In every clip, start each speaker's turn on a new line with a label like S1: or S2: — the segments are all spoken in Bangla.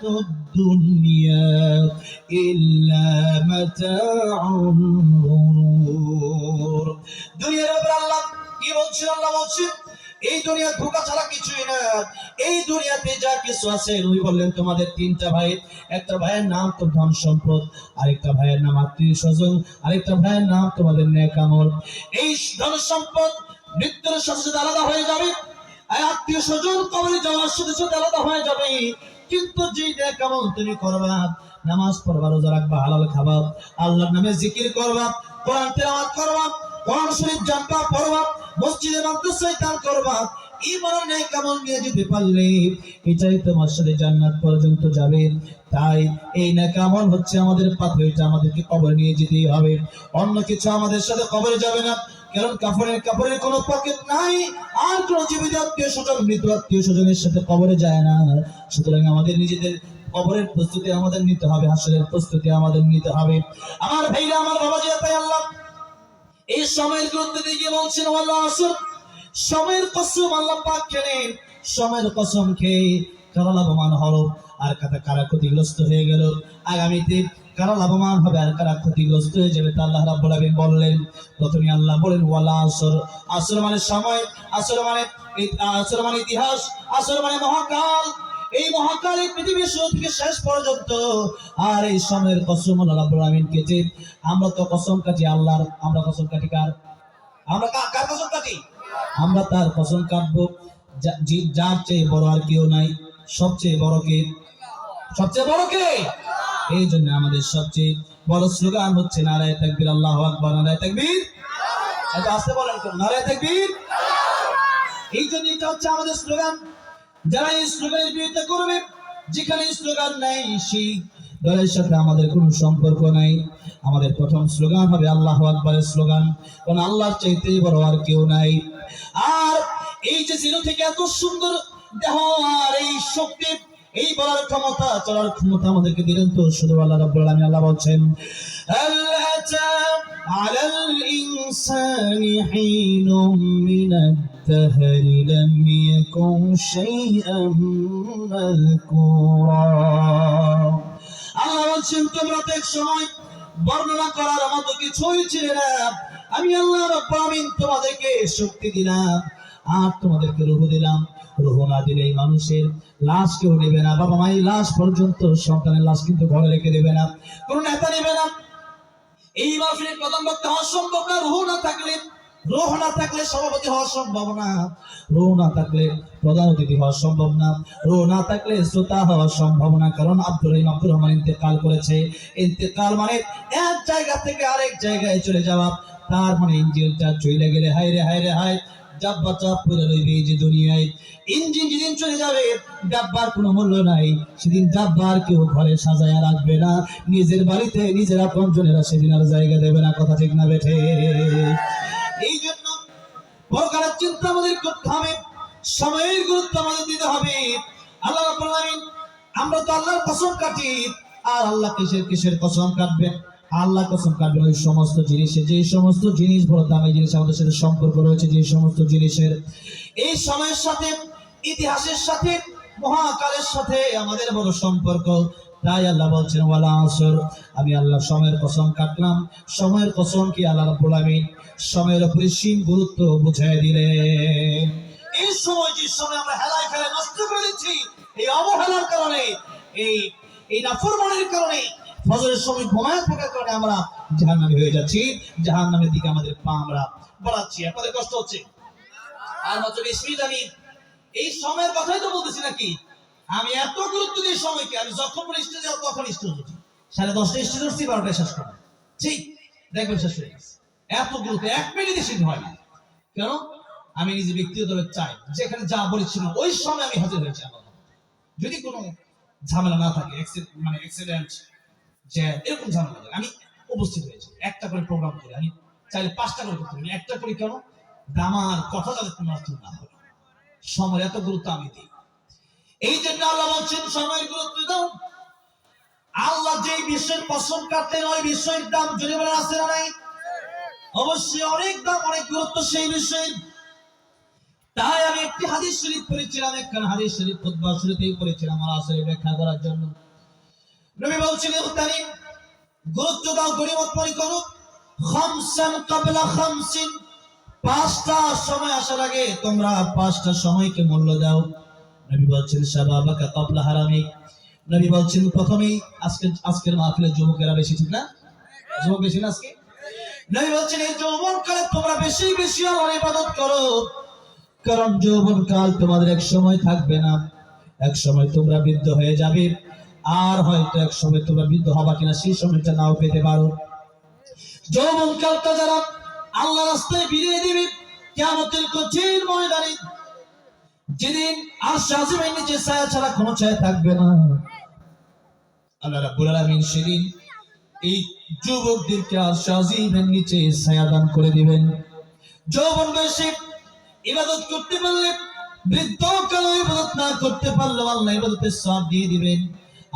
S1: হায়াতুদ দুনিয়া ইল্লা মাতাউল গুরুর। দুনিয়ার উপর আল্লাহ কি বলছেন? আল্লাহ বলছেন এই দুনিয়া ধোঁকা ছাড়া কিছুই না। এই দুনিয়াতে যা কিছু আছে, নবী বললেন তোমাদের তিনটা ভাই, একটা ভাইয়ের নাম তো ধন সম্পদ, আরেকটা ভাইয়ের নাম আত্মীয় স্বজন, আরেকটা ভাইয়ের নাম তোমাদের নেক আমল। এই ধন সম্পদ মৃত্যুর সাথে সাথে আলাদা হয়ে যাবে, আত্মীয় স্বজন কবরে যাওয়ার সাথে সাথে আলাদা হয়ে যাবে, কিন্তু যে নেক আমল তুমি করবা, নামাজ পড়বা, রোজা রাখবা, হালাল খাবা, আল্লাহর নামে জিকির করবা, কোরআন তেলাওয়াত করবা, কোরআন শরীফ জানবা, পড়বা, মসজিদে মাদ্রাসায় দান করবা, ঈমান নেক আমল নিয়ে যেতে পারলে এটাই তোমার সাথে জান্নাত পর্যন্ত যাবে। তাই এই নেক আমল হচ্ছে আমাদের পাথর, এটা আমাদেরকে কবরে নিয়ে যেতেই হবে, অন্য কিছু আমাদের সাথে কবরে যাবে না। কারণ কাপড়ের কোনো পকেট নাই, আর কোন জীবিত আত্মীয় স্বজন মৃত আত্মীয় স্বজনের সাথে কবরে যায় না। সুতরাং আমাদের নিজেদের কবরের প্রস্তুতি আমাদের নিতে হবে, হাসরের প্রস্তুতি আমাদের নিতে হবে। আমার ভাইরা, আমার বাবাজি, তাই আল্লাহ এই সময়ের গুরুত্ব দিয়ে বলছেন আল্লাহ আসর, সময়ের কসম আল্লাহ পাক খেলেন, সময়ের কসম খেয়ে কারা লাভবান হলো আর কারা ক্ষতিগ্রস্ত হয়ে গেল, আগামীতে কারা লাভবান হবে আর কারা ক্ষতিগ্রস্ত হয়ে যাবে তা আল্লাহ রাব্বুল আলামিন বললেন। প্রথমে আল্লাহ বলেন ওয়ালা আসর, আসর মানে সময়, আসর মানে ইতিহাস, আসর মানে মহাকাল। এই মহাকাল এই পৃথিবীর শুরু থেকে শেষ পর্যন্ত। আর এই সময়ের কসম আল্লাহ রাব্বুল আলামিন কেটে, আমরা তো কসম কাটি আল্লাহর, আমরা কসম কাটি কার? আমরা কার কসম কাটি? আমরা তার কসম কাটবো যার চেয়ে বড় আর কেউ নাই। সবচেয়ে বড় কে? সবচেয়ে বড় কে? এই জন্য আমাদের সবচেয়ে বড় স্লোগান হচ্ছে নারায়ে তাকবীর, আল্লাহু আকবার, নারায়ে তাকবীর। এটা আসতে বলেন তো, নারায়ে তাকবীর। এই জন্য এটা হচ্ছে আমাদের স্লোগান। যারা এই স্লোগানের বিরুদ্ধে করবে, যেখানে স্লোগান নাই সেই দলের সাথে আমাদের কোনো সম্পর্ক নাই। আমাদের প্রথম স্লোগান হবে আল্লাহু আকবারের স্লোগান, কারণ আল্লাহর চাইতে বড় আর কেউ নাই। আর এই যে জিরো থেকে এত সুন্দর দেহ আর এই শক্তি, এই বলার ক্ষমতা, চলার ক্ষমতা আমাদেরকে দিলেন তো শুধু আল্লাহ রাব্বুল আলামিন। আল্লাহ বলছেন আল্লাহ আলাল ইনসানি হিনুম মিনাদ দাহরি লাম ইয়াকুন শাইআন মাযকুরা। আল্লাহ বলছেন তোমরা তো এক সময় বর্ণনা করার মতো কিছুই ছিলে না, আমি আল্লাহ রাব্বুল আলামিন তোমাদেরকে শক্তি দিলাম আর তোমাদেরকে রূহ দিলাম। রূহ না দিলে মানুষের লাশ কেউ নেবে না। বাবা মায়ের লাশ পর্যন্ত, সন্তানের লাশ কিন্তু ঘরে রেখে দেবে না, কোন নেতা নেবে না। এই মাহফিলের প্রধান বক্তা হওয়া সম্ভব না রূহ না থাকলে। রূহ না থাকলে সভাপতি হওয়া সম্ভব না, রূহ না থাকলে প্রধান অতিথি হওয়া সম্ভব না, রূহ না থাকলে শ্রোতা হওয়া সম্ভব না। কারণ আব্দুর রহমান ইন্তেকাল করেছে। ইন্তেকাল মানে এক জায়গা থেকে আরেক জায়গায় চলে যাওয়া। তার মানে ইঞ্জিনটা চলে গেলে হায় রে হায় রে হায়, ডাব্বা চাপ পড়ে রইবে এই যে দুনিয়ায়। ইঞ্জিন যেদিন চলে যাবে, ডাব্বার কোনো মূল্য নাই। সেদিন ডাব্বার কেউ ঘরে সাজায়া রাখবে না, নিজের বাড়িতে নিজের আপনজনেরা সেদিন আর জায়গা দেবে না। কথা ঠিক না বেঠে? এই জন্য পরকালের চিন্তা আমাদের করতে হবে, সময়ের গুরুত্ব আমাদের দিতে হবে। আল্লাহ রাব্বুল আলামিন, আমরা তো আল্লাহর কসম কাটি, আর আল্লাহ কিসের কসম কাটবেন? আল্লাহ কসম কাটবেন ওই সমস্ত জিনিসে, যে সমস্ত জিনিস বড় দামি জিনিস, আমাদের সাথে সম্পর্ক রয়েছে যে সমস্ত জিনিসের, এই সময়ের সাথে, ইতিহাসের সাথে, মহাকালের সাথে আমাদের বড় সম্পর্ক। তাই আল্লাহ বলছেন ওয়ালা আসর, আমি আল্লাহ সময়ের কসম কাটলাম। সময়ের কসম কি? আল্লাহ রাব্বুল আলামিন সময়ের অপরিসীম গুরুত্ব বুঝাই দিলেন। এই সময়, যে সময় আমরা হেলায় ফেলায় নষ্ট করে দিচ্ছি, এই অবহেলার কারণে, এই নাফরমানির কারণে, ফজরের সময় ঘুমায় থাকার কারণে আমরা জাহান্নামী হয়ে যাচ্ছি। জাহান্নামের দিকে আমাদের পা আমরা বাড়াচ্ছি। আপনাদের কষ্ট হচ্ছে? আর মাত্র 20 মিনিট আমি এই সময়ের কথাই তো বলতেছি নাকি? আমি এত গুরুত্ব দিই সময়কে, আমি যখন স্টেজে যাও তখন স্টেজ উঠি, 10:30 স্টেজ উঠছি, 12টায় শেষ করি, ঠিক দেখবেন শেষ হয়ে গেছে। এত গুরুত্ব, 1 মিনিটে শেষ হয় না। কেন? আমি নিজে ব্যক্তিগতভাবে চাই যেখানে যা বলেছিল ওই সময় আমি হাজির হয়েছি। আমার যদি কোনো ঝামেলা না থাকে, অ্যাক্সিডেন্ট, যে এরকম ঝামেলা থাকে, আমি উপস্থিত হয়েছি। একটা করে প্রোগ্রাম করি, আমি চাইলে 5টা করে করতে পারি, একটা করি। কেন? আমার কথা যাতে কোনো অর্থ না হয়। সময়ের এত গুরুত্ব আমি দিই। এই জন্য আল্লাহ বলছেন সময়ের গুরুত্ব দাও। আল্লাহ যে বিষয়ের কসম কাটলেন ওই বিষয়ের দাম যদি বলে আছে না নাই? অবশ্যই অনেক দাম, অনেক গুরুত্ব সেই বিষয়ের। তাই আমি একটি হাদিস শরীফ পড়েছিলাম, একখান হাদিস শরীফ খুতবা শুরুতেই পড়েছিলাম আমার আসলে ব্যাখ্যা করার জন্য। নবী বলছেন ইগতানিম, গুরুত্ব দাও, গনিমত মনে করো, খামসান ক্বাবলা খামসিন, পাঁচটা সময় আসার আগে তোমরা পাঁচটা সময়কে মূল্য দাও। নবী বলছেন শাবাবাকা ক্বাবলা হারামিক, নবী বলছেন প্রথমেই আজকের মাহফিলে যুবকেরা বেশি, ঠিক না? যুবক বেশি না আজকে? নবী বলছেন এই যৌবনকালে তোমরা বেশি বেশি আল্লাহর ইবাদত করো, কারণ যৌবনকাল তোমাদের এক সময় থাকবে না, এক সময় তোমরা বৃদ্ধ হয়ে যাবে, আর হয়তো এক সময় তোমরা বৃদ্ধ হবা কিনা সেই সময়টা নাও পেতে পারো। যৌবনকালটা যারা আল্লাহ রাস্তায় বিলিয়ে দিবে কিয়ামতের কঠিন ময়দানে, যেদিন আরশ আজিমের নিচে ছায়া ছাড়া কোনো ছায়া থাকবে না, আল্লাহ রাব্বুল আলামিন সেদিন এই যুবকদেরকে আরশ আজিমের নিচে ছায়া দান করে দিবেন। যৌবন বয়সে ইবাদত করতে পারলে, বৃদ্ধকালে ইবাদত না করতে পারলে আল্লাহ ইবাদতের সওয়াব দিয়ে দিবেন,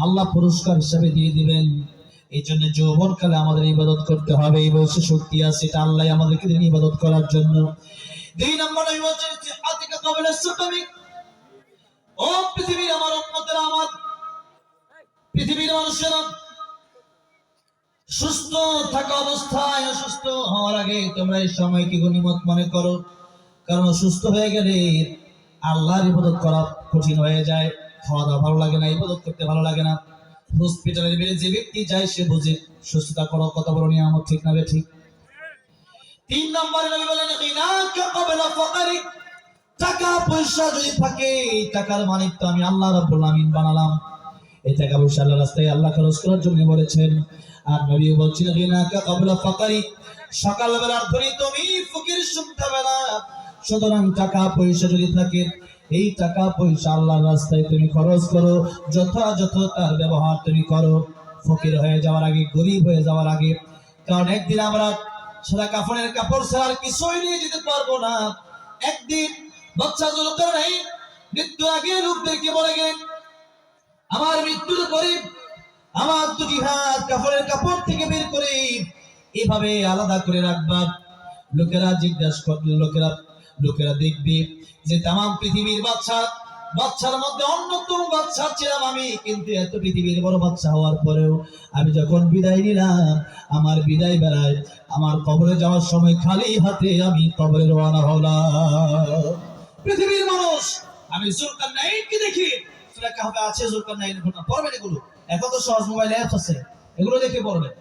S1: আল্লাহ পুরস্কার হিসেবে দিয়ে দিবেন। এই জন্য যৌবনকালে আমাদের ইবাদত করতে হবে। এই বয়সে শক্তি আছে, এটা আল্লাহ আমাদেরকে দিন ইবাদত করার জন্য। দুই নম্বর নবী বলেছেন সিহাতিকা ক্বাবলা সুকামিক, ও পৃথিবীর আমার উম্মতেরা, আমার পৃথিবীর মানুষেরা, সুস্থ থাকা অবস্থায় অসুস্থ হওয়ার আগে তোমরা এই সময়কে গনিমত মনে করো, কারণ অসুস্থ হয়ে গেলে আল্লাহর ইবাদত করা কঠিন হয়ে যায়, খাওয়া দাওয়া ভালো লাগে না, ইবাদত করতে ভালো লাগে না। হসপিটালের বেড়ে যে ব্যক্তি যায় সে বুঝে সুস্থতা করো কত বড় নিয়ামত, ঠিক না? ঠিক। তিন নম্বরে নবী বলেন গিনাকা ক্বাবলা ফাকরিক, টাকা পয়সা যদি থাকে, টাকার মালিক তো আমি আল্লাহ রাব্বুল আলামিন বানালাম, এই টাকা পয়সা আল্লাহর রাস্তায় আল্লাহ খরচ করার জন্য বলেছেন। আর নবী বলছেন গিনাকা ক্বাবলা ফাকরিক, সকালবেলার ধরে তুমি ফকির সন্ধ্যাবেলা, সুতরাং টাকা পয়সা যদি থাকে, এই টাকা পয়সা আল্লাহর রাস্তায় তুমি খরচ করো, যথাযথ তার ব্যবহার তুমি করো, ফকির হয়ে যাওয়ার আগে, গরিব হয়ে যাওয়ার আগে। কারণ একদিন আমরা সাদা কাফনের কাপড় ছাড়া আর কিছুই নিয়ে যেতে পারবো না। একদিন বাচ্চা জুলকারনাইন মৃত্যু আগে লোকদেরকে বলে গেলেন, আমার মৃত্যুর পরে আমার দুটি হাত কাফনের কাপড় থেকে বের করে এভাবে আলাদা করে রাখবা। লোকেরা জিজ্ঞাসা করবে, লোকেরা দেখবে যে তামাম পৃথিবীর বাচ্চার মধ্যে অন্যতম বাচ্চা ছিলাম আমি, কিন্তু এত পৃথিবীর বড় বাচ্চা হওয়ার পরেও আমি যখন বিদায় নিলাম, আমার বিদায় বেলায় আমার কবরে যাওয়ার সময় খালি হাতে আমি কবরে রওনা হলাম। পৃথিবীর মানুষ, আমি জুলকারনাইনকে দেখি, সূরা কাহফে আছে জুলকারনাইনের ঘটনা, পড়বেন এগুলো, এখন তো সহজ মোবাইল অ্যাপস আছে, এগুলো দেখে পড়বেন।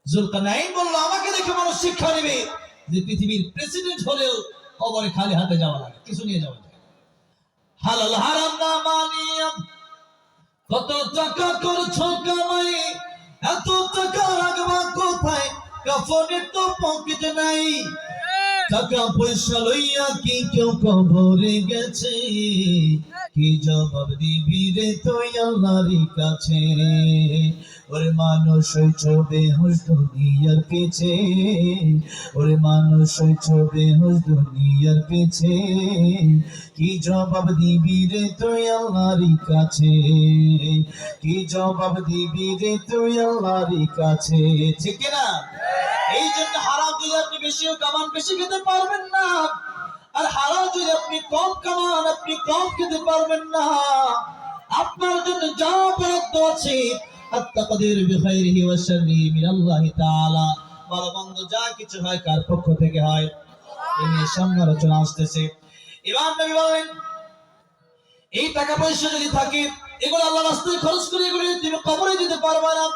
S1: জুলকারনাইন বলল আমাকে দেখে মানুষ শিক্ষা নেবে যে পৃথিবীর প্রেসিডেন্ট হলেও কবরে খালি হাতে যাওয়া লাগে, কিছু নিয়ে যাওয়া যায়। হালাল হারাম না মানিয়া কত টাকা করছো কামাই, এত টাকা রাখবা কোথায়, কাফনের তো পকেট নাই, টাকা পয়সা লইয়া কি কেউ কবরে গেছে, কি জবাব দিবি রে তুই আল্লাহর কাছে। ওরে মানুষ হইছো বেহুশ দুনিয়ার পিছে, ওরে মানুষ হইছো বেহুশ দুনিয়ার পিছে, কি জবাব দিবি রে তুই আল্লাহর কাছে, কি জবাব দিবি রে তুই আল্লাহর কাছে, ঠিক না? এই জন্য হারাম যদি আপনি বেশিও কামান, বেশি খেতে পারবেন না, আর হারাম যদি আপনি কম কামান, আপনি কম খেতে পারবেন না। আপনার জন্য যা বরাদ্দ আছে আত্তাকাদির বিখাইরিহি ওয়া শাররিহি মিনাল্লাহি তাআলা, ভালো মন্দ যা কিছু হয় কার পক্ষ থেকে হয়, এই নিয়ে সামনে আলোচনা আসতেছে। ইমাম নবী বলেন এই টাকা পয়সা যদি থাকে, এগুলো আল্লাহর রাস্তায় খরচ করে এগুলো তুমি কবরে দিতে পারবে না।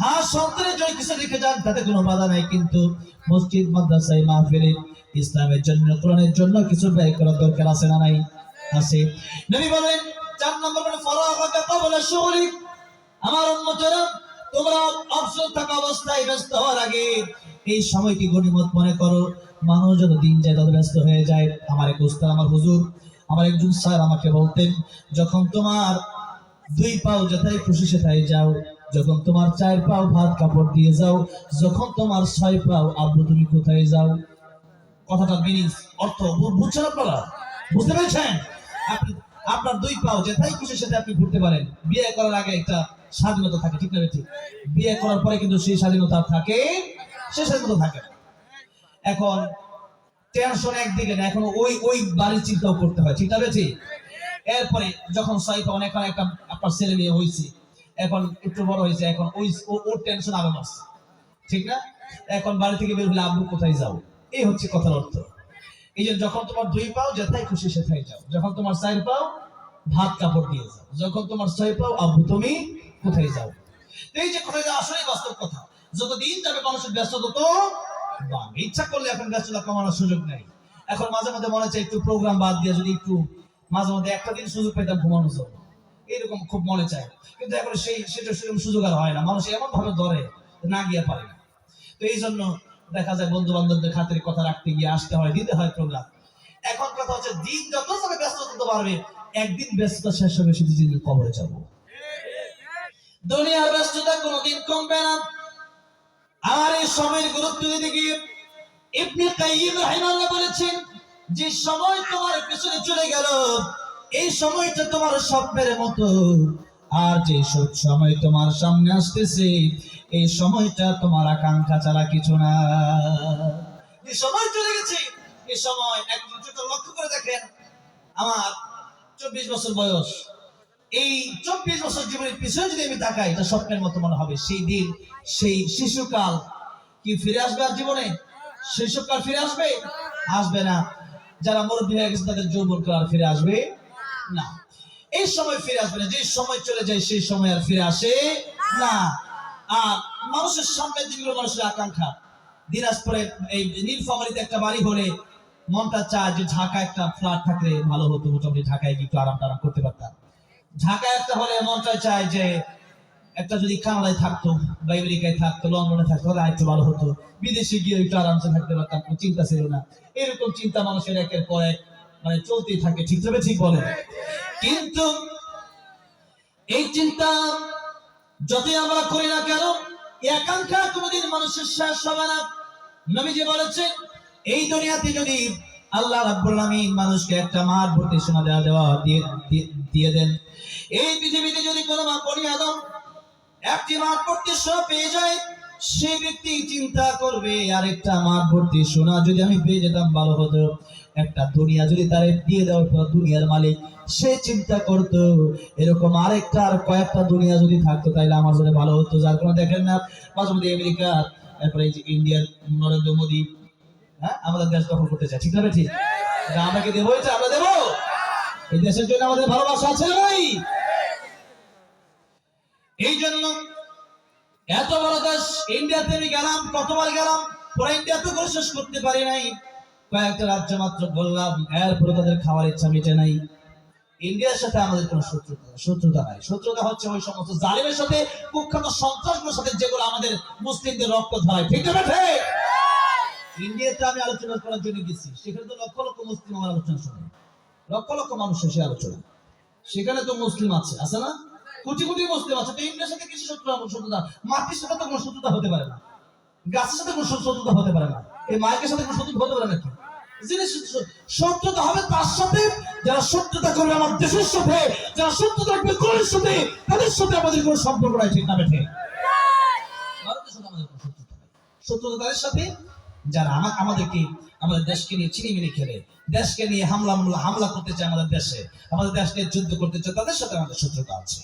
S1: হ্যাঁ, সন্তানের জন্য কিছু রেখে যান, তাতে কোনো বাধা নাই, কিন্তু মসজিদ মাদ্রাসায় মাহফিলে ইসলামের জন্য, কোরআনের জন্য কিছু ব্যয় করার দরকার আছে না নাই? আছে। নবী বলেন 4 নম্বর মানে ফারাগাকা ক্বাবলা শুগলিক, আমার উম্মতেরা তোমরা অবসর থাকা অবস্থায় ব্যস্ত হওয়ার আগে এই সময়কে গনিমত মনে করো। মানুষ যত দিন যায় তত ব্যস্ত হয়ে যায়। আমার এক উস্তাদ, আমার হুজুর, আমার একজন স্যার আমাকে বলতেন, যখন তোমার 2 পাও যেথায় খুশি সেথায় যাও, যখন তোমার 4 পাও ভাত কাপড় দিয়ে যাও, যখন তোমার 6 পাও আব্বু তুমি কোথায় যাও। কথাটার মিনিংস, অর্থ বুঝছেন আপনারা? বুঝতে পেরেছেন? আপনি আপনার 2 পাও যেথায় খুশি সেটা আপনি ঘুরতে পারেন। বিয়ে করার আগে একটা স্বাধীনতা থাকে, ঠিক না? ঠিক। বিয়ে করার পরে কিন্তু সেই স্বাধীনতা থাকে, সেই স্বাধীনতা থাকে না। এখন টেনশন একদিকে না, এখন ওই ওই বাড়ির চিন্তাও করতে হয়, ঠিক আছে ঠিক। এরপরে যখন সাইফা অনেক একটা আপনার ছেলে মেয়ে হয়েছে, এখন একটু বড় হয়েছে, এখন ওই ওর টেনশন আরো বাড়ছে, ঠিক না? এখন বাড়ি থেকে বের হলে আব্বু কোথায় যাও, এই হচ্ছে কথার অর্থ। এই যে যখন তোমার 2 পাও যেথায় খুশি সেথায় যাও, যখন তোমার 4 পাও ভাত কাপড় দিয়ে যাও, যখন তোমার 6 পাও আব্বু তুমি কোথায় যাও। এই যে কোথায় যাও আসলে বাস্তব কথা। যতদিন যাবে মানুষের ব্যস্ততা তো বাড়বে। ইচ্ছা করলে এখন ব্যস্ততা কমানোর সুযোগ নেই। এখন মাঝে মাঝে মনে চাই একটু প্রোগ্রাম বাদ দিয়ে যদি একটু মাঝে মধ্যে একটা দিন সুযোগ পেতাম ঘুমানোর জন্য, এরকম খুব মনে চায়। কিন্তু এখন সেটা সেরকম সুযোগ আর হয় না, মানুষ এমন ভাবে ধরে না গিয়ে পারে না। তো এই জন্য দেখা যায় বন্ধু বান্ধবদের খাতির কথা রাখতে গিয়ে আসতে হয়, দিতে হয় প্রোগ্রাম। এখন কথা হচ্ছে দিন যত যাবে ব্যস্ততা তো বাড়বে, একদিন ব্যস্ততা শেষ হবে, সেদিন কবরে যাব। দুনিয়ার ব্যস্ততা কোনোদিন কমবে না। আর এই সময়ের গুরুত্ব দিতে গিয়ে ইবনে কাইয়িম রাহিমাহুল্লাহ বলেছেন, যে সময় তোমার পেছনে চলে গেল এই সময়টা তোমার স্বপ্নের মতো, আর যে সময় তোমার সামনে আসতেছে এই সময়টা তোমার আকাঙ্ক্ষা ছাড়া কিছু না। যে সময় চলে গেছে এই সময় একজন লক্ষ্য করে দেখেন, আমার 24 বছর বয়স, এই 24 বছর জীবনের পিছনে যদি আমি তাকাই, এটা স্বপ্নের মতো মনে হবে। সেই দিন, সেই শিশুকাল কি ফিরে আসবে আর জীবনে? শৈশবকাল ফিরে আসবে? আসবে না। যারা মুরব্বী হয়ে গেছে তাদের যৌবনকাল আর ফিরে আসবে না। এই সময় ফিরে আসবে না। যে সময় চলে যায় সেই সময় আর ফিরে আসে না। আর মানুষের সামনের দিনগুলো মানুষের আকাঙ্ক্ষা। দিনাজপুরে এই নীলফামারীতে একটা বাড়ি হলে মনটা চায় যে ঢাকায় একটা ফ্ল্যাট থাকলে ভালো হতো, মোটামুটি ঢাকায় গিয়ে একটু আরাম টারাম করতে পারতাম। ঢাকায় একটা হলে মনটা চায় যে একটা যদি কানাডায় থাকতো বা আমেরিকায় থাকতো, লন্ডনে থাকতো, তাহলে আরেকটু ভালো হতো, বিদেশে গিয়ে একটু আরামসে থাকতে পারতাম, কোনো চিন্তা ছিল না। এরকম চিন্তা মানুষের একের পর এক মানে চলতেই থাকে, ঠিক তবে ঠিক বলে। কিন্তু এই চিন্তা যতই আমরা করি না কেন, এই আকাঙ্ক্ষা কোনোদিন মানুষের শেষ হবে না। নবীজি বলেছেন, এই দুনিয়াতে যদি আল্লাহ রাব্বুল আলামিন মানুষকে একটা মার ভর্তি সোনা দিয়ে দেন, এই পৃথিবীতে যদি কোনো মা বনি আদম একটি মাঠ ভর্তি সোনা পেয়ে যায়, সে ব্যক্তি চিন্তা করবে আরেকটা মাঠ ভর্তি সোনা যদি আমি পেয়ে যেতাম ভালো হতো। একটা দুনিয়া যদি তারে দিয়ে দেওয়ার পর দুনিয়ার মালিক সে চিন্তা করতো এরকম আরেকটা আর কয়েকটা দুনিয়া যদি থাকতো তাহলে আমার জন্য ভালো হতো। যার কোনো দেখেন না মাঝে মধ্যে আমেরিকা, তারপরে এই যে ইন্ডিয়ার নরেন্দ্র মোদী, হ্যাঁ, আমাদের দেশ দখল করতে চায়, ঠিক না ঠিক? আমাকে দেবো, এটা আমরা দেবো। এই দেশের জন্য আমাদের ভালোবাসা আছে ভাই। এই জন্য এত বড় দেশ ইন্ডিয়াতে আমি গেলাম, কতবার গেলাম, পুরো ইন্ডিয়াতে করে শেষ করতে পারি নাই, কয়েকটা রাজ্য মাত্র বললাম, এরপরে তাদের খাওয়ার ইচ্ছা মিটে নাই। ইন্ডিয়ার সাথে আমাদের কোনো শত্রুতা নাই। শত্রুতা হচ্ছে ওই সমস্ত জালিমের সাথে, কুখ্যাত সন্ত্রাসগুলোর সাথে, যেগুলো আমাদের মুসলিমদের রক্ত ধরায়, ঠিক না ঠিক? ইন্ডিয়াতে আমি আলোচনা করার জন্য গেছি, সেখানে তো লক্ষ লক্ষ মুসলিম আমার আলোচনা শুনে, লক্ষ লক্ষ মানুষ সে আলোচনা, সেখানে তো মুসলিম আছে না, কোটি কোটি মুসলিম আছে। তো ইন্ডিয়ার সাথে কিছু শত্রুতা, মাটির সাথে তো কোনো শত্রুতা হতে পারে না, গাছের সাথে কোনো শত্রুতা হতে পারে না, এই মাইকের সাথে কোনো শত্রুতা হতে পারে না। শত্রুতা হবে তার সাথে যারা শত্রুতা করবে আমার দেশের সাথে, যারা শত্রুতা করবে কোরআনের সাথে, তাদের সাথে আমাদের কোনো সম্পর্ক নাই, ঠিক না বেঠে? ভারতের সাথে আমাদের কোনো শত্রুতা নাই। শত্রুতা তাদের সাথে যারা আমাদেরকে, আমাদের দেশকে নিয়ে চিনিমিনি খেলে, দেশকে নিয়ে হামলা করতে চায়, আমাদের দেশ নিয়ে যুদ্ধ করতে চায়, তাদের সাথে আমাদের শত্রুতা আছে।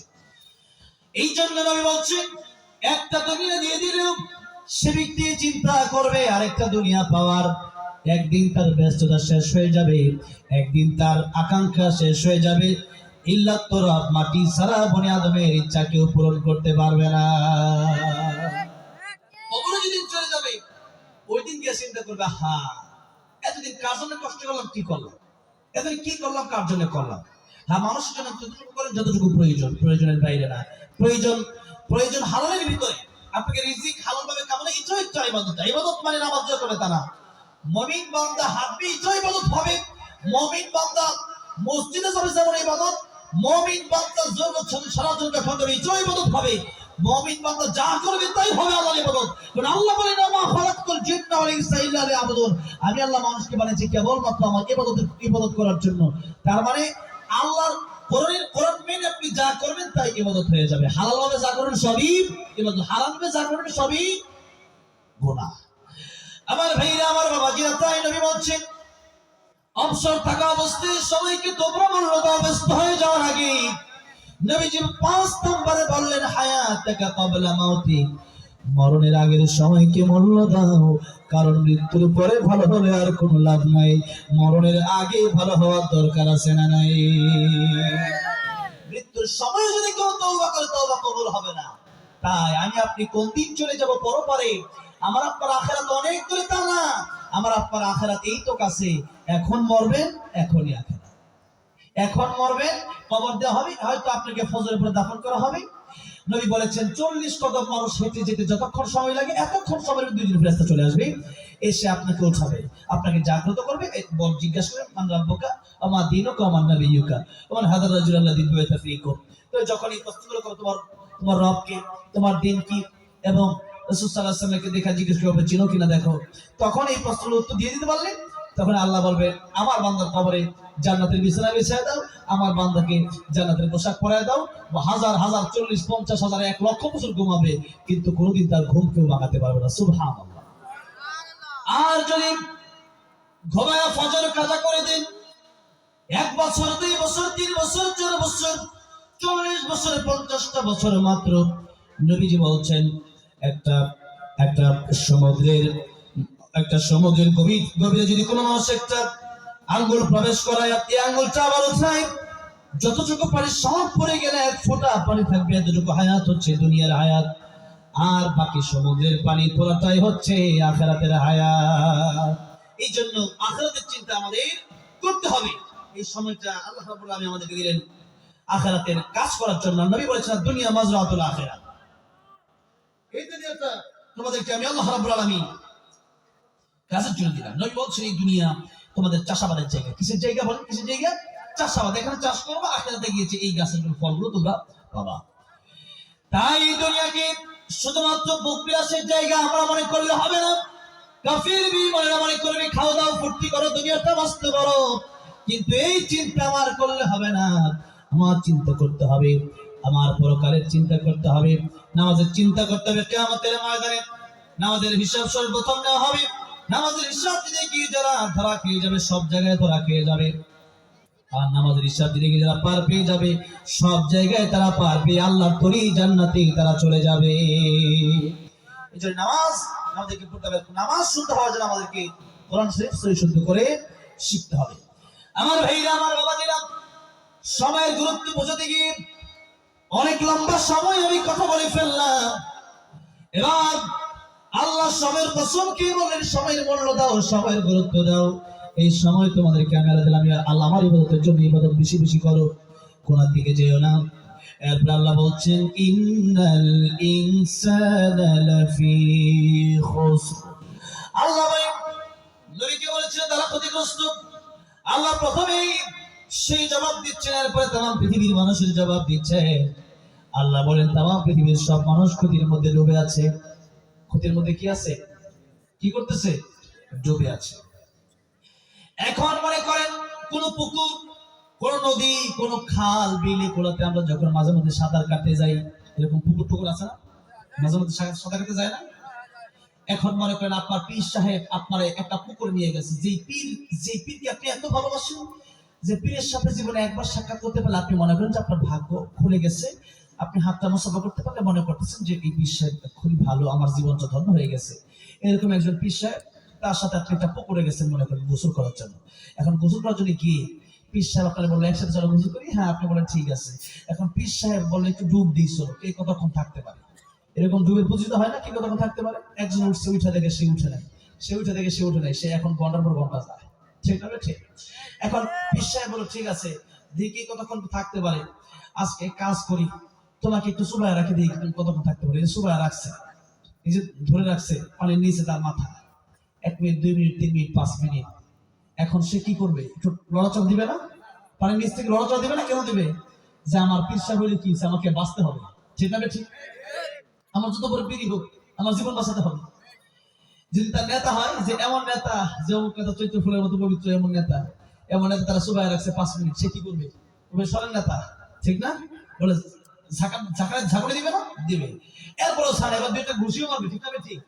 S1: এই জন্য নবী বলছেন, একটা দুনিয়া দিয়ে দিলেও সে ব্যক্তি চিন্তা করবে আরেকটা দুনিয়া পাওয়ার। একদিন তার ব্যস্ততা শেষ হয়ে যাবে, একদিন তার আকাঙ্ক্ষা শেষ হয়ে যাবে। ইল্লাত তুরাব, মাটি ছাড়া বনি আদমের ইচ্ছা কেউ পূরণ করতে পারবে না। কবরে যেদিন চলে যাবে ওই দিন গিয়ে চিন্তা করবে, হ্যাঁ এতদিন কার জন্য কষ্ট করলাম, কি করলাম, এতদিন কি করলাম, কার জন্য করলাম। হ্যাঁ, মানুষের জন্য যতটুকু করেন, যতটুকু প্রয়োজনের বাইরে না। প্রয়োজন হালালের ভিতরে। আপনাকে রিজিক হালাল ভাবে কামনা, এটাও একটা ইবাদত। ইবাদত মানে নামাজ পড়বে তা না। মুমিন বান্দা হাঁটবে, এটাও ইবাদত হবে। মুমিন বান্দা মসজিদে যাবে, যেমন ইবাদত। মুমিন বান্দা সারা জন্য করবে, এটাও ইবাদত হবে। মুমিন বান্দা যা করবে তাই হবে আল্লাহর ইবাদত। কারণ আল্লাহ বলেন, মা খালাকতুল জিন্না ওয়াল ইনসা ইল্লা লিয়াবুদুন, আমি আল্লাহ মানুষকে বানিয়েছি কেবলমাত্র আমার ইবাদত করার জন্য। তার মানে আল্লাহর কোরআন মেনে আপনি যা করবেন তাই ইবাদত হয়ে যাবে। হালাল ভাবে যা করবেন সবই ইবাদত, হারাম ভাবে যা করবেন সবই গুনাহ। আমার ভাইরা, আমার বাবাজিরা, তাই নবী বলছেন, অবসর থাকা অবস্থায় সময়কে তোমরা মূল্য দাও। ব্যস্ত হয়ে যাওয়ার আগে নবীজি 5 নম্বরে বললেন হায়াতাকা ক্বাবলা মাউতিক, মরণের আগের সময়কে মূল্য দাও, কারণ মৃত্যুর পরে ভালো হলে আর কোনো লাভ নাই, মরণের আগে ভালো হওয়ার দরকার আছে না নাই? মৃত্যুর সময় যদি কেউ তওবা করে তওবা কবুল হবে না। তাই আমি আপনি কোন দিন চলে যাব পরপারে, আমার আপনার আখিরাত অনেক দূরে তা না, আমার আপনার আখিরাত এই তো কাছে। এখন মরবেন, এখনই আখিরাত। এখন মরবেন, কবর দেওয়া হবে, হয়তো আপনাকে ফজরের পরে দাফন করা হবে। নবী বলেছেন 40 কদম মানুষ হেঁটে যেতে যতক্ষণ সময় লাগে, এতক্ষণ সময়ের দুইজন ফেরেশতা চলে আসবে, এসে আপনাকে উঠাবে, আপনাকে জাগ্রত করবে। বল জিজ্ঞাসা করবে মান রাব্বুকা ওয়া মা দীনুকা ওয়া মান নাবিয়্যুকা ওয়া মান হাদার রাজুলাল্লাযী বুইসা ফীকুম। তো যখন এই প্রশ্নগুলো করবে, তোমার রব কে, তোমার দিন কি, এবং রাসূল সাল্লাল্লাহু আলাইহি ওয়াসাল্লামকে দেখা জিজ্ঞেস করবে চিনো কিনা দেখো, তখন এই প্রশ্নের উত্তর দিয়ে দিতে পারলে তখন আল্লাহ বলবে আমার বান্দার কবরে জান্নাতের বিছানা বিছিয়ে দাও, আমার বান্দাকে জান্নাতের পোশাক পরায় দাও। হাজার হাজার 40, 50 হাজার 1 লক্ষ বছর ঘুমাবে, কিন্তু কোনোদিন তার ঘুম কেউ ভাঙাতে পারবে না। সুবহানাল্লাহ। আর যদি ঘুমায়া ফজর কাজা করে দেন, 1 বছর 2 বছর 3 বছর 4 বছর 40 বছরে 50টা বছর মাত্র, নবীজি বলছেন একটা সমুদ্রের গভীরে যদি কোনো মানুষ একটা আঙ্গুল প্রবেশ করায়, এই আঙ্গুলটা আবার উঠায়, যতটুকু পানি সব পড়ে গেলে 1 ফোঁটা পানি থাকবে, এতটুকু হায়াত হচ্ছে দুনিয়ার হায়াত। আর বাকি সমুদ্রের পানি পুরোটাই হচ্ছে আখিরাতের হায়াত। এই জন্য আখিরাতের চিন্তা আমাদের করতে হবে। এই সময়টা আল্লাহ রাব্বুল আলামিন আমাদেরকে দিলেন আখিরাতের কাজ করার জন্য। নবী বলেছেন দুনিয়া মাজরাতুল আখিরাত। এই দুনিয়াটা তোমাদেরকে আমি আল্লাহ রাব্বুল আলামিন কাজের জন্য দিলাম। নবী বলছেন এই দুনিয়া তোমাদের চাষাবাদের জায়গা। কিসের জায়গা বলেন? কিসের জায়গা? চাষাবাদ। এখানে চাষ করবা, আখিরাতে গিয়েছে এই গাছের ফলগুলো তোমরা পাবা। তাই এই দুনিয়াকে শুধুমাত্র ভোগ বিলাসের জায়গা আমরা মনে করলে হবে না। কাফির বিমানেরা মনে করবে খাও দাও ফুর্তি করো, দুনিয়াটা মস্ত বড়, কিন্তু এই চিন্তা আমার করলে হবে না। আমার চিন্তা করতে হবে, আমার পরকালের চিন্তা করতে হবে, নামাজের চিন্তা করতে হবে। কিয়ামতের ময়দানে নামাজের হিসাব সর্বপ্রথম নেওয়া হবে। নামাজের হিসাব দিতে গিয়ে যারা ধরা খেয়ে যাবে, সব জায়গায় ধরা খেয়ে যাবে। আর নামাজের হিসাব দিতে গিয়ে যারা পার পেয়ে যাবে, সব জায়গায় তারা পার পেয়ে আল্লাহর তরি জান্নাতে তারা চলে যাবে। এই জন্য নামাজ আমাদেরকে পড়তে হবে। নামাজ শুনতে হওয়ার জন্য আমাদেরকে কোরআন শরীফ সহি শুদ্ধ করে শিখতে হবে। আমার ভাইরা, আমার বাবাজিরা, সময়ের গুরুত্ব বোঝাতে গিয়ে অনেক লম্বা সময় আমি কথা বলে ফেললাম। এবার আল্লাহ সময়ের কসম কি বলেন, সময়ের মূল্য দাও, সময়ের গুরুত্ব দাও। এই সময় তোমাদেরকে আমি আল্লাহ দিলাম, আল্লাহ আমার ইবাদতের জন্য ইবাদত বেশি বেশি করো, কোনার দিকে যেও না। এরপর আল্লাহ বলছেন ইন্নাল ইনসানা লাফি খুসর। আল্লাহ নবীকে বলেছেন তারা ক্ষতিগ্রস্ত। আল্লাহ প্রথমেই সেই জবাব দিচ্ছেন, এরপরে তাম পৃথিবীর মানুষের জবাব দিচ্ছে। আল্লাহ বলেন তাম পৃথিবীর সব মানুষ ক্ষতির মধ্যে ডুবে আছে। ক্ষতির মধ্যে কি আছে? কি করতেছে? ডুবে আছে। এখন মনে করেন কোন পুকুর, কোন নদী, কোন খাল, বিল, কোলাতে আমরা যখন মাঝে মধ্যে সাঁতার কাটতে যাই, এরকম পুকুর আছে না, মাঝে মধ্যে সাঁতার কাটতে যায় না? এখন মনে করেন আপনার পীর সাহেব আপনার একটা পুকুর নিয়ে গেছে, যে পীরকে আপনি এত ভালোবাসেন, যে পীরের সাথে জীবনে একবার সাক্ষাৎ করতে পারলে আপনি মনে করেন যে আপনার ভাগ্য খুলে গেছে। আপনি হাতটা মুসাফা করতে পারলে মনে করতেছেন যে এই পীর সাহেব খুবই ভালো, আমার জীবনটা ধন্য হয়ে গেছে। এরকম একজন পীর সাহেব, তার সাথে আপনি একটা পুকুরে গেছেন মনে করেন গোসল করার জন্য। এখন গোসল করার জন্য গিয়ে পীর সাহেব আপনাকে বললো একসাথে চলো গোসল করি। হ্যাঁ, আপনি বলেন ঠিক আছে। এখন পীর সাহেব বললো একটু ডুব দিয়েছো, কে কতক্ষণ থাকতে পারে? এরকম ডুবের পরিচিত হয় না, কে কতক্ষণ থাকতে পারে? একজন উঠছে, উঠে দেখে সে উঠে নেয়, সে উঠে দেখে সে উঠে নেয়, সে এখন ঘন্টার পর ঘন্টা যায়। ঠিক না? ঠিক। এখন পীর সাহেব বললো ঠিক আছে, দেখি কতক্ষণ থাকতে পারে। আজকে কাজ করি, তোমাকে একটু সুবায় রাখে দিই, তুমি কতক্ষণ থাকতে পারে। সুবায় রাখছে, নিজে ধরে রাখছে পানির নিচে তার মাথা। 1 মিনিট, 2 মিনিট, 3 মিনিট, 5 মিনিট। এখন সে কি করবে? একটু লড়াচড় দিবে না? পানির নিচ থেকে লড়াচড় দিবে না? কেন দিবে? যে আমার পীর সাহেব বলে কি, আমাকে বাঁচতে হবে। ঠিক না? ঠিক। আমার যত বড় পীরই হোক, আমার জীবন বাঁচাতে হবে। যদি তার নেতা হয়, যে এমন নেতা, যে অমুক নেতা চৈত্র ফুলের মতো পবিত্র, এমন নেতা তারা সুবায় রাখছে 5 মিনিট, সে কি করবে? সরেন নেতা। ঠিক না? বলে ঝাঁকড়ে দিবে না? দিবে। এরপরও স্যার এবার 2টা ঘুষিও মারবে। ঠিক না? ঠিক।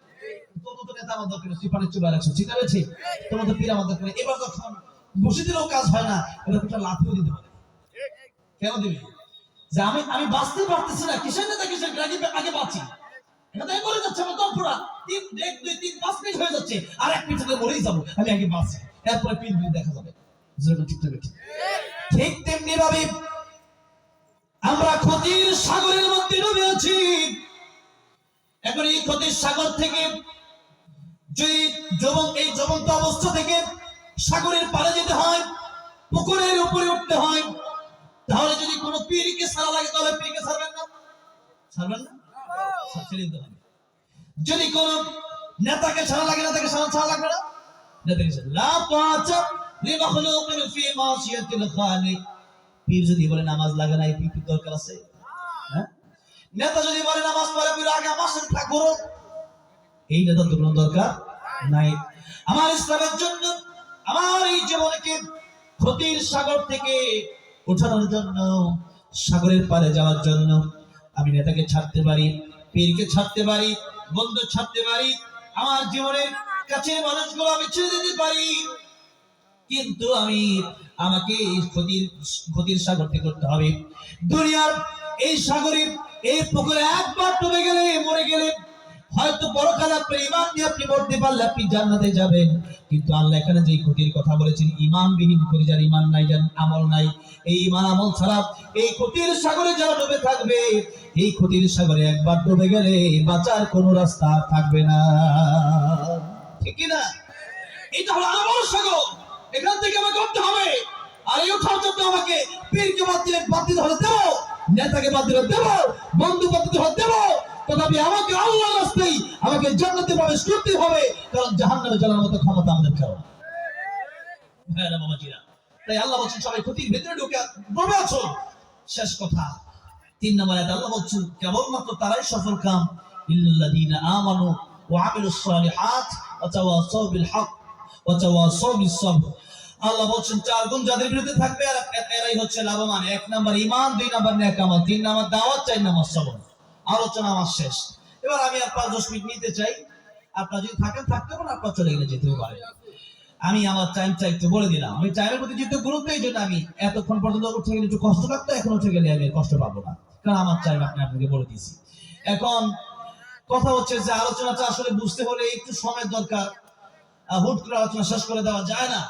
S1: তোমার তো নেতা আমার দরকার, তুই পানির চুবায় রাখছো। ঠিক না? ঠিক। তোমার তো পীর আমার দরকার। এবার যখন বসে দিলেও কাজ হয় না, এরকম একটা লাথিও দিতে পারে। কেন দিবে? যে আমি বাঁচতে পারতেছি না, কিসের নেতা কিসের আগে বাঁচি, এটা বলে যাচ্ছে আমার দম পুরা 1 2 3 5 মিনিট হয়ে যাচ্ছে, আর 1 মিনিট মরেই যাবো, আমি আগে বাঁচি, এরপরে পিল দেখা যাবে। ঠিক তেমনি ভাবে আমরা ক্ষতির সাগরের মধ্যে ডুবে আছি। এখন এই ক্ষতির সাগর থেকে যদি এই জীবন্ত অবস্থা থেকে সাগরের পাড়ে যেতে হয়, পুকুরের উপরে উঠতে হয়, তাহলে যদি কোনো পীরকে ছাড়া লাগে তাহলে পীরকে ছাড়বেন না, ছাড়বেন না, ছেড়ে দিতে হবে। যদি কোনো নেতাকে ছাড়া লাগে, নেতাকে ছাড়া লাগবে না, নেতাকে লা তাআতা লিমাখলুকিন ফি মাসিয়াতিল খালিক। পীর যদি বলে নামাজ লাগে না, এই পীর দরকার আছে? হ্যাঁ, নেতা যদি বলে নামাজ পড়ে পীর আগে আমার সাথে থাকো, এই নেতার তো কোনো দরকার নাই। আমার ইসলামের জন্য, আমার এই জীবনকে ক্ষতির সাগর থেকে ওঠানোর জন্য, সাগরের পারে যাওয়ার জন্য আমি নেতাকে ছাড়তে পারি, পীরকে ছাড়তে পারি, বন্ধু ছাড়তে পারি, আমার জীবনের কাছে মানুষগুলো আমি ছেড়ে দিতে পারি, কিন্তু আমাকে ক্ষতির সাগর থেকে করতে হবে। দুনিয়ার এই সাগরে, এই পুকুরে একবার ডুবে গেলে, মরে গেলে হয়তো বড় খারাপ ইমান নিয়ে আপনি মরতে পারলে আপনি জান্নাতে যাবেন, কিন্তু আল্লাহ এখানে যে ক্ষতির কথা বলেছেন, ইমানবিহীন করে, যার ইমান নাই, যার আমল নাই, এই ইমান আমল ছাড়া এই ক্ষতির সাগরে যারা ডুবে থাকবে, এই ক্ষতির সাগরে একবার ডুবে গেলে বাঁচার কোনো রাস্তা থাকবে না, ঠিক কি না? এটা হলো আমল সাগর, এখান থেকে আমাকে উঠতে হবে। আর এই ওঠার জন্য আমাকে পীরকে বাদ দিতে হলে দেবো, নেতাকে বাদ দিলে দেবো, বন্ধু বাদ দিতে হলে দেবো, তথাপি আমাকে আল্লাহর রাস্তায়, আমাকে জান্নাতে প্রবেশ করতে হবে, কারণ জাহান্নামে জ্বালানোর মতো ক্ষমতা আমাদের কারো। হ্যাঁ বাবাজিরা, তাই আল্লাহ বলছেন সবাই ক্ষতির ভিতরে ঢুকে ডুবে আছো। শেষ কথা 3 নম্বর আয়াতে আল্লাহ বলছেন কেবলমাত্র তারাই সফল কাম, ইল্লাল্লাযীনা আমানু ওয়া আমিলুস সালিহাত ওয়া তাওয়াসাউ বিল হক ওয়া তাওয়াসাউ বিস সাবর। আল্লাহ বলছেন 4 গুণ যাদের বিরুদ্ধে থাকবে এরাই হচ্ছে লাভবান। 1 নম্বর ঈমান, 2 নম্বর নেক আমল, 3 নম্বর দাওয়াত, 4 নম্বর সবর। আলোচনা আমার শেষ। এবার আমি আর 5-10 মিনিট নিতে চাই। আপনারা যদি থাকেন থাকতে পারেন, আপনারা চলে গেলে যেতেও পারেন। আমি আমার টাইমটা একটু বলে দিলাম। আমি টাইমের প্রতি যেহেতু গুরুত্ব, এই জন্য আমি এতক্ষণ পর্যন্ত উঠে গেলে একটু কষ্ট লাগতো, এখন উঠে গেলে আমি কষ্ট পাবো না, কারণ আমার টাইম আপনাকে বলে দিয়েছি। এখন কথা হচ্ছে যে আলোচনাটা আসলে বুঝতে হলে একটু সময় দরকার, হুট করে আলোচনা শেষ করে দেওয়া যায় না,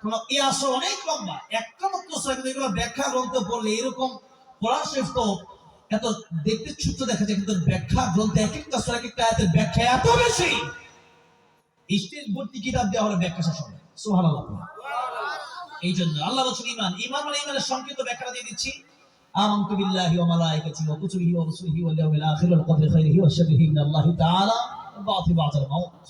S1: কারণ এই আসলে অনেক লম্বা, একটা মাত্র কিন্তু এগুলো ব্যাখ্যা গ্রন্থ পড়লে এরকম পড়ার শেষ তো এত দেখতে ছোট্ট দেখা যায়, কিন্তু ব্যাখ্যা গ্রন্থে এক একটা সূরা, এক একটা আয়াতের ব্যাখ্যা এত বেশি, স্টেজ ভর্তি কিতাব দেওয়া হলো ব্যাখ্যা শেষ হবে। সুবহানাল্লাহ। এই জন্য আল্লাহ বলছেন ঈমান, ঈমান মানে ঈমানের সংক্ষিপ্ত ব্যাখ্যা দিয়ে দিচ্ছি। আমানতু বিল্লাহি ওয়া মালাইকাতিহি ওয়া কুতুবিহি ওয়া রাসূলিহি ওয়াল ইয়াউমিল আখির ওয়াল কদরি খাইরিহি ওয়া শাররিহি মিনাল্লাহি তাআলা ওয়া বা'থি বা'দাল মাউত।